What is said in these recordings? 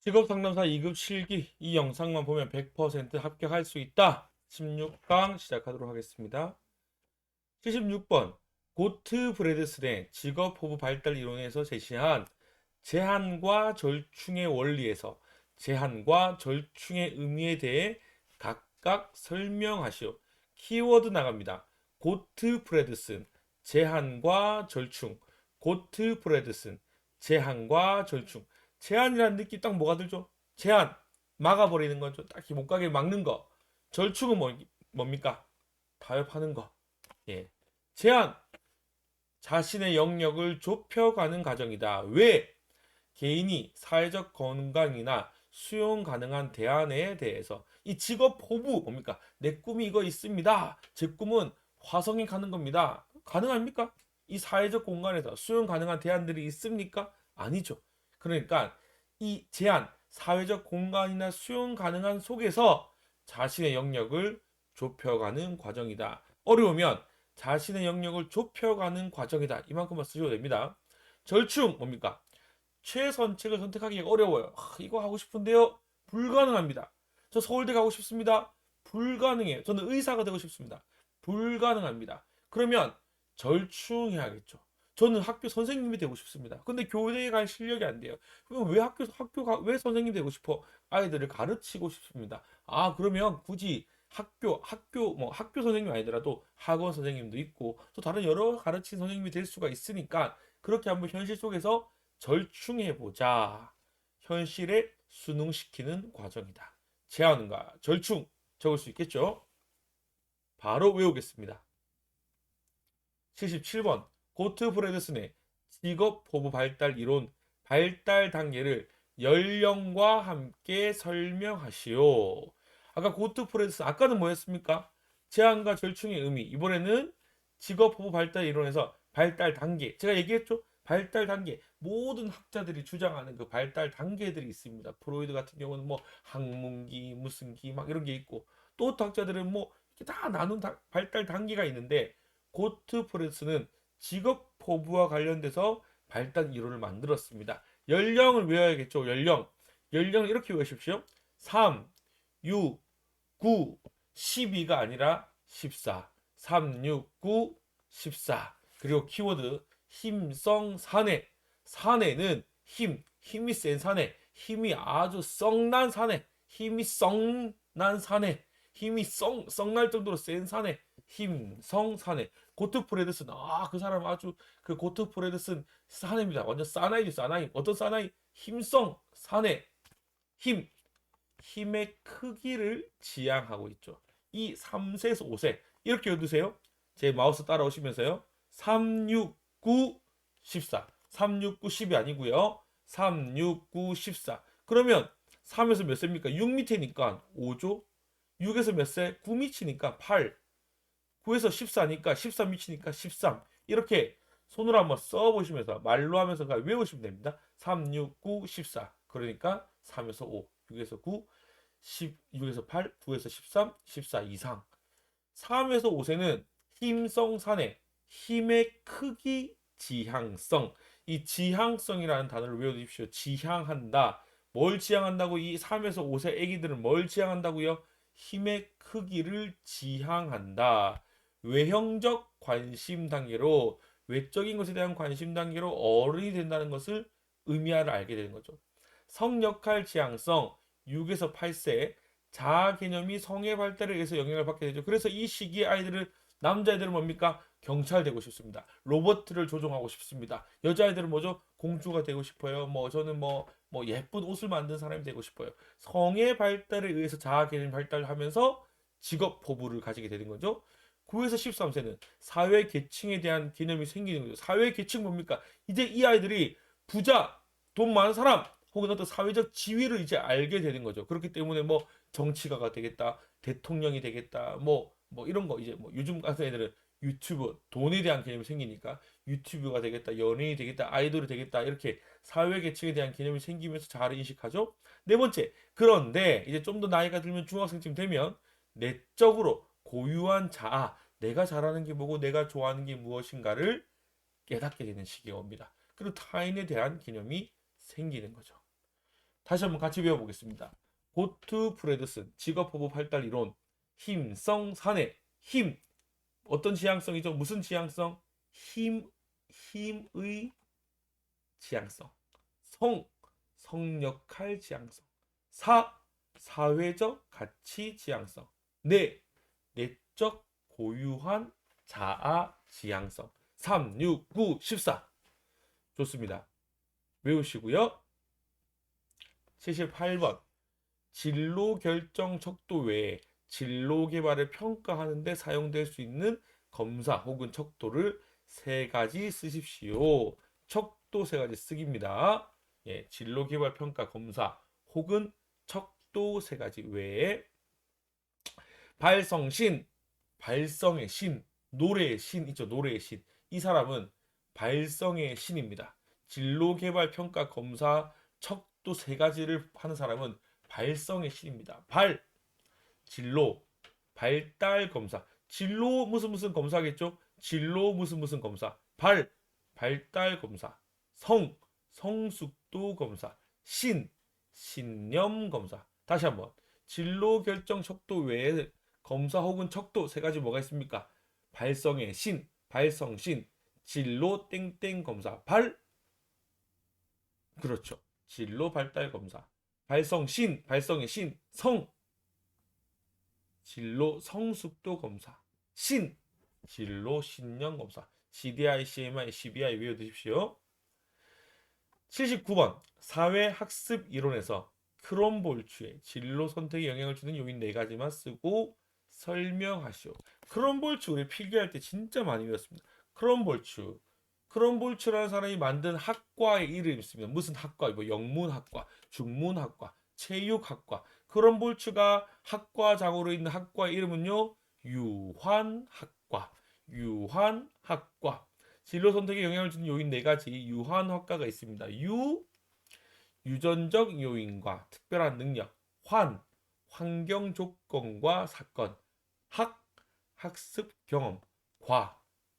직업상담사 2급 실기 이 영상만 보면 100% 합격할 수 있다. 16강 시작하도록 하겠습니다. 76번 고트 브레드슨의 직업호부 발달 이론에서 제시한 제한과 절충의 원리에서 제한과 절충의 의미에 대해 각각 설명하시오. 키워드 나갑니다. 고트 브레드슨 제한과 절충. 고트 브레드슨 제한과 절충. 제한이라는 느낌 딱 뭐가 들죠? 제한 막아버리는 거죠. 딱히 못 가게 막는 거. 절충은 뭡니까? 타협하는 거. 예. 제한 자신의 영역을 좁혀가는 과정이다. 왜? 개인이 사회적 건강이나 수용 가능한 대안에 대해서 이 직업 포부 뭡니까? 내 꿈이 이거 있습니다. 제 꿈은 화성에 가는 겁니다. 가능합니까? 이 사회적 공간에서 수용 가능한 대안들이 있습니까? 아니죠. 그러니까 이 제한, 사회적 공간이나 수용 가능한 속에서 자신의 영역을 좁혀가는 과정이다. 어려우면 자신의 영역을 좁혀가는 과정이다. 이만큼만 쓰셔도 됩니다. 절충 뭡니까? 최선책을 선택하기가 어려워요. 이거 하고 싶은데요. 불가능합니다. 저 서울대 가고 싶습니다. 불가능해요. 저는 의사가 되고 싶습니다. 불가능합니다. 그러면 절충해야겠죠. 저는 학교 선생님이 되고 싶습니다. 근데 교대에 갈 실력이 안 돼요. 그럼 왜 왜 선생님 되고 싶어? 아이들을 가르치고 싶습니다. 그러면 굳이 학교 선생님 아니더라도 학원 선생님도 있고 또 다른 여러 가르친 선생님이 될 수가 있으니까 그렇게 한번 현실 속에서 절충해보자. 현실에 순응시키는 과정이다. 제한과 절충 적을 수 있겠죠? 바로 외우겠습니다. 77번 고트 브레드슨의 직업 포부 발달 이론 발달 단계를 연령과 함께 설명하시오. 아까 고트 브레드슨 아까는 뭐였습니까? 제한과 절충의 의미. 이번에는 직업 포부 발달 이론에서 발달 단계. 제가 얘기했죠? 발달 단계. 모든 학자들이 주장하는 그 발달 단계들이 있습니다. 프로이드 같은 경우는 뭐 학문기, 무슨 기 막 이런 게 있고 또 학자들은 뭐 이렇게 다 나눈 발달 단계가 있는데 고트 프레스는 직업 포부와 관련돼서 발달 이론을 만들었습니다. 연령을 외워야겠죠. 연령. 연령을 이렇게 외우십시오. 3, 6, 9, 12가 아니라 14. 3, 6, 9, 14. 그리고 키워드 힘성 사내. 사내는 힘이 센 사내. 힘이 아주 썩난 사내. 힘이 썩난 사내. 힘이 썩날 정도로 센 사내. 힘성 사내. 고트 프레드슨. 그 사람 아주 그 고트 프레드슨 사내입니다. 완전 사나이죠, 사나이. 어떤 사나이? 힘성 사내. 힘. 힘의 크기를 지향하고 있죠. 이 3세에서 5세. 이렇게 외두세요. 제 마우스 따라오시면서요. 3, 6, 9, 14. 3, 6, 9, 10이 아니고요. 3, 6, 9, 14. 그러면 3에서 몇 세입니까? 6 밑에니까 5죠. 6에서 몇 세? 9 밑이니까 8. 9에서 14니까 13 밑이니까 13. 이렇게 손으로 한번 써보시면서 말로 하면서 외우시면 됩니다. 3, 6, 9, 14. 그러니까 3에서 5, 6에서 9, 16에서 8, 9에서 13, 14 이상. 3에서 5세는 힘성 산해, 힘의 크기 지향성. 이 지향성이라는 단어를 외워두십시오. 지향한다. 뭘 지향한다고? 이 3에서 5세 애기들은 뭘 지향한다고요? 힘의 크기를 지향한다. 외형적 관심 단계로 외적인 것에 대한 관심 단계로 어른이 된다는 것을 의미하를 알게 되는 거죠. 성역할 지향성 6에서 8세 자아 개념이 성의 발달에 의해서 영향을 받게 되죠. 그래서 이 시기에 아이들은 남자애들은 뭡니까? 경찰 되고 싶습니다. 로버트를 조종하고 싶습니다. 여자애들은 뭐죠? 공주가 되고 싶어요. 저는 예쁜 옷을 만든 사람이 되고 싶어요. 성의 발달에 의해서 자아 개념이 발달하면서 직업 포부를 가지게 되는 거죠. 9에서 13세는 사회 계층에 대한 개념이 생기는 거죠. 사회 계층 뭡니까? 이제 이 아이들이 부자, 돈 많은 사람, 혹은 어떤 사회적 지위를 이제 알게 되는 거죠. 그렇기 때문에 정치가가 되겠다, 대통령이 되겠다, 이런 거 이제 요즘 같은 애들은 유튜브 돈에 대한 개념이 생기니까 유튜브가 되겠다, 연예인이 되겠다, 아이돌이 되겠다 이렇게 사회 계층에 대한 개념이 생기면서 잘 인식하죠. 네 번째, 그런데 이제 좀 더 나이가 들면 중학생쯤 되면 내적으로 고유한 자아, 내가 잘하는 게 뭐고 내가 좋아하는 게 무엇인가를 깨닫게 되는 시기가 옵니다. 그리고 타인에 대한 개념이 생기는 거죠. 다시 한번 같이 배워보겠습니다. 고트 프레드슨 직업호흡 발달 이론. 힘성 사내. 힘 어떤 지향성이죠? 무슨 지향성? 힘의 지향성. 성역할 지향성. 사회적 가치 지향성. 내적 고유한 자아 지향성. 3, 6, 9, 14. 좋습니다. 외우시고요. 78번. 진로 결정 척도 외에 진로 개발을 평가하는 데 사용될 수 있는 검사 혹은 척도를 세 가지 쓰십시오. 척도 세 가지 쓰기입니다. 예, 진로 개발 평가 검사 혹은 척도 세 가지 외에 발성신, 발성의 신, 노래의 신 있죠. 노래의 신. 이 사람은 발성의 신입니다. 진로 개발 평가 검사 척도 세 가지를 하는 사람은 발성의 신입니다. 진로, 발달 검사. 진로 무슨 검사겠죠? 진로 무슨 검사. 발달 검사. 성숙도 검사. 신념 검사. 다시 한번. 진로 결정 척도 외에 검사 혹은 척도 세 가지 뭐가 있습니까? 발성의 신, 발성신, 진로 땡땡 검사. 그렇죠. 진로 발달 검사. 발성신, 발성의 신, 진로 성숙도 검사. 진로 신념 검사. CDI, CMI, CBI 외워두십시오. 79번. 사회학습 이론에서 크롬볼추의 진로 선택에 영향을 주는 요인 4가지만 쓰고 설명하시오. 크롬볼추 우리 필기할 때 진짜 많이 배웠습니다. 크롬볼추라는 사람이 만든 학과의 이름이 있습니다. 무슨 학과? 뭐 영문학과, 중문학과, 체육학과. 크롬볼추가 학과장으로 있는 학과의 이름은요. 유환학과. 진로 선택에 영향을 주는 요인 4가지 유한학과가 있습니다. 유전적 요인과 특별한 능력. 환경 조건과 사건. 학습 경험.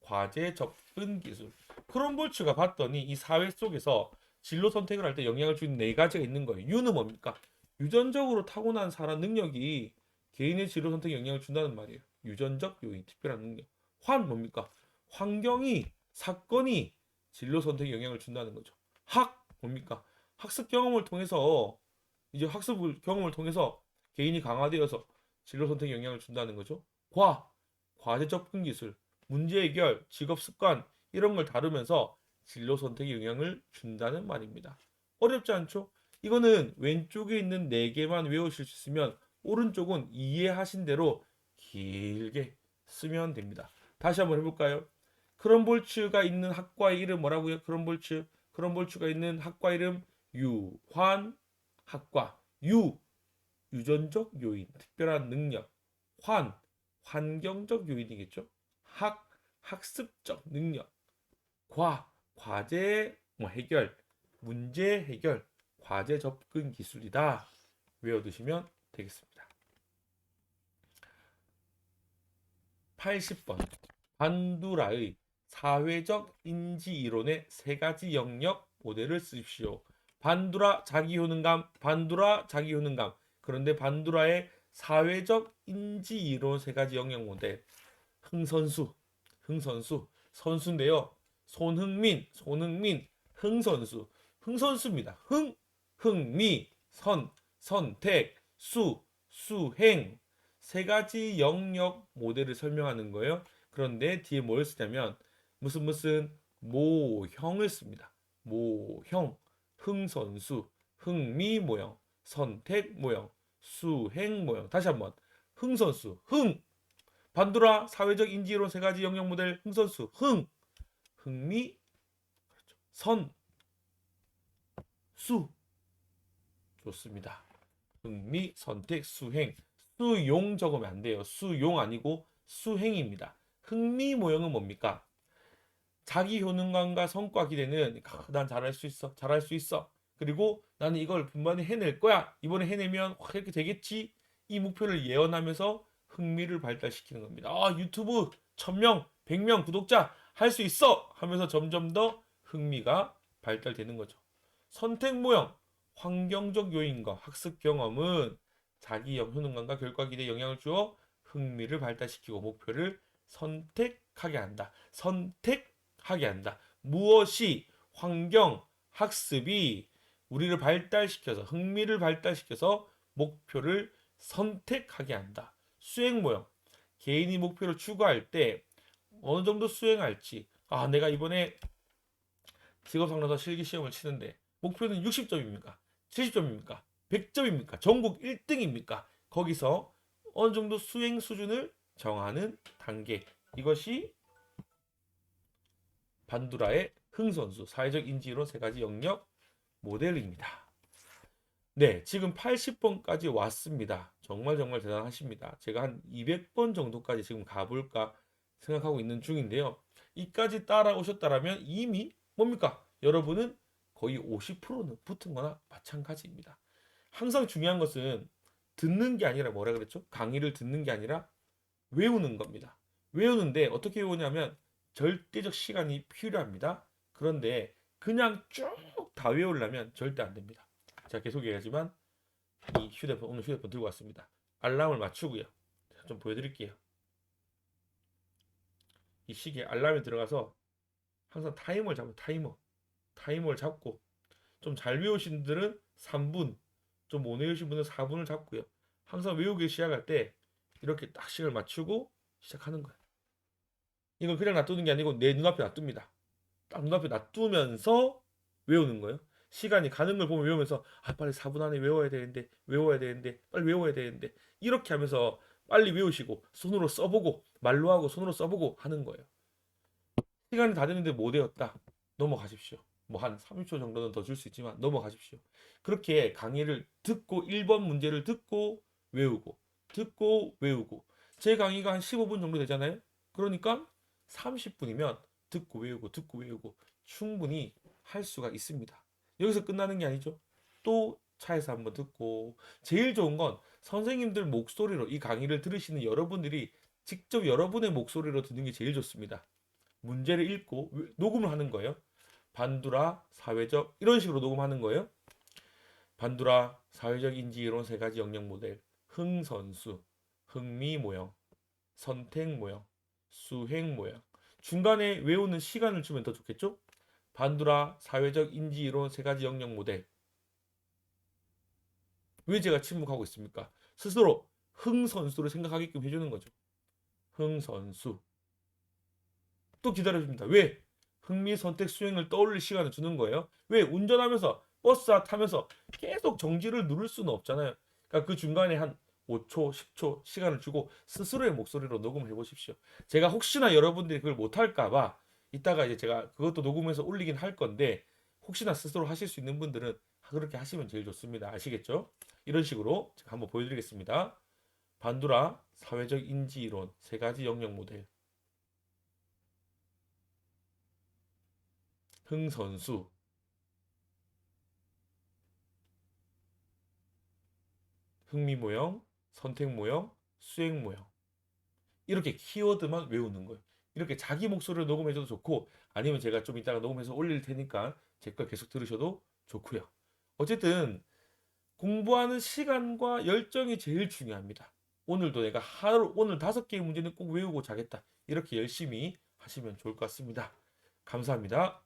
과제 접근 기술. 크롬볼츠가 봤더니 이 사회 속에서 진로 선택을 할 때 영향을 주는 4가지가 있는 거예요. 유는 뭡니까? 유전적으로 타고난 사람 능력이 개인의 진로 선택에 영향을 준다는 말이에요. 유전적 요인, 특별한 능력. 뭡니까? 환경이, 사건이 진로 선택에 영향을 준다는 거죠. 뭡니까? 학습 경험을 통해서 경험을 통해서 개인이 강화되어서 진로 선택에 영향을 준다는 거죠. 과제 접근 기술, 문제 해결, 직업 습관 이런 걸 다루면서 진로 선택에 영향을 준다는 말입니다. 어렵지 않죠? 이거는 왼쪽에 있는 4개만 외우실 수 있으면 오른쪽은 이해하신 대로 길게 쓰면 됩니다. 다시 한번 해볼까요? 크롬볼츠가 있는 학과의 이름 뭐라고요? 크롬볼츠가 있는 학과 이름 유환학과. 유전적 요인, 특별한 능력. 환경적 요인이겠죠. 학습적 능력. 과제 해결, 문제 해결, 과제 접근 기술이다. 외워두시면 되겠습니다. 80번. 반두라의 사회적 인지 이론의 3가지 영역 모델을 쓰십시오. 반두라 자기효능감, 반두라 자기효능감. 그런데 반두라의 사회적 인지 이론 3가지 영역 모델. 흥선수, 선수인데요. 손흥민, 흥선수입니다. 흥미, 선택, 수행. 3가지 영역 모델을 설명하는 거예요. 그런데 뒤에 뭘 쓰냐면 무슨 모형을 씁니다. 모형, 흥선수, 흥미 모형, 선택 모형, 수행 모형. 다시 한번 흥선수, 반두라 사회적 인지이론 3가지 영역 모델 흥선수, 흥미, 수. 좋습니다. 흥미, 선택, 수행. 수용 적으면 안 돼요. 수용 아니고 수행입니다. 흥미 모형은 뭡니까? 자기 효능감과 성과 기대는 난 잘할 수 있어. 그리고 나는 이걸 분명히 해낼 거야. 이번에 해내면 이렇게 되겠지. 이 목표를 예언하면서 흥미를 발달시키는 겁니다. 유튜브 1000명, 100명 구독자 할 수 있어 하면서 점점 더 흥미가 발달되는 거죠. 선택 모형, 환경적 요인과 학습 경험은 자기 효능감과 결과 기대에 영향을 주어 흥미를 발달시키고 목표를 선택하게 한다. 선택하게 한다. 무엇이 환경, 학습이 우리를 발달시켜서 흥미를 발달시켜서 목표를 선택하게 한다. 수행 모형. 개인이 목표를 추구할 때 어느 정도 수행할지. 아, 내가 이번에 직업상담사 실기 시험을 치는데 목표는 60점입니까? 70점입니까? 100점입니까? 전국 1등입니까? 거기서 어느 정도 수행 수준을 정하는 단계. 이것이 반두라의 흥선수, 사회적 인지로 세 가지 영역 모델입니다. 네, 지금 80번까지 왔습니다. 정말 정말 대단하십니다. 제가 한 200번 정도까지 지금 가볼까 생각하고 있는 중인데요. 이까지 따라오셨다라면 이미 뭡니까? 여러분은 거의 50%는 붙은 거나 마찬가지입니다. 항상 중요한 것은 듣는 게 아니라 뭐라 그랬죠? 강의를 듣는 게 아니라 외우는 겁니다. 외우는데 어떻게 외우냐면 절대적 시간이 필요합니다. 그런데 그냥 쭉 다 외우려면 절대 안 됩니다. 제가 계속 얘기하지만 이 휴대폰, 오늘 휴대폰 들고 왔습니다. 알람을 맞추고요. 좀 보여드릴게요. 이 시계 알람이 들어가서 항상 타이머를 잡아요. 타이머를 잡고 좀 잘 외우신 분들은 3분, 좀 못 외우신 분은 4분을 잡고요. 항상 외우기 시작할 때 이렇게 딱 시간을 맞추고 시작하는 거예요. 이걸 그냥 놔두는 게 아니고 내 눈앞에 놔둡니다. 딱 눈앞에 놔두면서 외우는 거예요. 시간이 가는 걸 보면 외우면서 아 빨리 4분 안에 외워야 되는데 빨리 외워야 되는데 이렇게 하면서 빨리 외우시고 손으로 써보고 말로 하고 손으로 써보고 하는 거예요. 시간이 다 됐는데 못 외웠다. 넘어가십시오. 뭐 한 30초 정도는 더 줄 수 있지만 넘어가십시오. 그렇게 강의를 듣고 1번 문제를 듣고 외우고 듣고 외우고 제 강의가 한 15분 정도 되잖아요. 그러니까 30분이면 듣고 외우고 충분히 할 수가 있습니다. 여기서 끝나는 게 아니죠. 또 차에서 한번 듣고 제일 좋은 건 선생님들 목소리로 이 강의를 들으시는 여러분들이 직접 여러분의 목소리로 듣는 게 제일 좋습니다. 문제를 읽고 녹음을 하는 거예요. 반두라, 사회적 이런 식으로 녹음하는 거예요. 반두라, 사회적 인지 이론 세 가지 영역 모델, 흥선수, 흥미 모형, 선택 모형, 수행 모형. 중간에 외우는 시간을 주면 더 좋겠죠? 반두라, 사회적 인지 이론 세 가지 영역 모델. 왜 제가 침묵하고 있습니까? 스스로 흥선수를 생각하게끔 해주는 거죠. 흥선수. 또 기다려줍니다. 왜? 흥미, 선택, 수행을 떠올릴 시간을 주는 거예요. 왜? 운전하면서 버스 타면서 계속 정지를 누를 수는 없잖아요. 그러니까 그 중간에 한 5초, 10초 시간을 주고 스스로의 목소리로 녹음해 보십시오. 제가 혹시나 여러분들이 그걸 못할까봐 이따가 이제 제가 그것도 녹음해서 올리긴 할 건데 혹시나 스스로 하실 수 있는 분들은 그렇게 하시면 제일 좋습니다. 아시겠죠? 이런 식으로 제가 한번 보여드리겠습니다. 반두라 사회적 인지 이론 세 가지 영역 모델. 흥선수, 흥미 모형, 선택 모형, 수행 모형. 이렇게 키워드만 외우는 거예요. 이렇게 자기 목소리를 녹음해줘도 좋고 아니면 제가 좀 이따가 녹음해서 올릴 테니까 제 걸 계속 들으셔도 좋고요. 어쨌든 공부하는 시간과 열정이 제일 중요합니다. 오늘도 내가 하루 오늘 5개의 문제는 꼭 외우고 자겠다. 이렇게 열심히 하시면 좋을 것 같습니다. 감사합니다.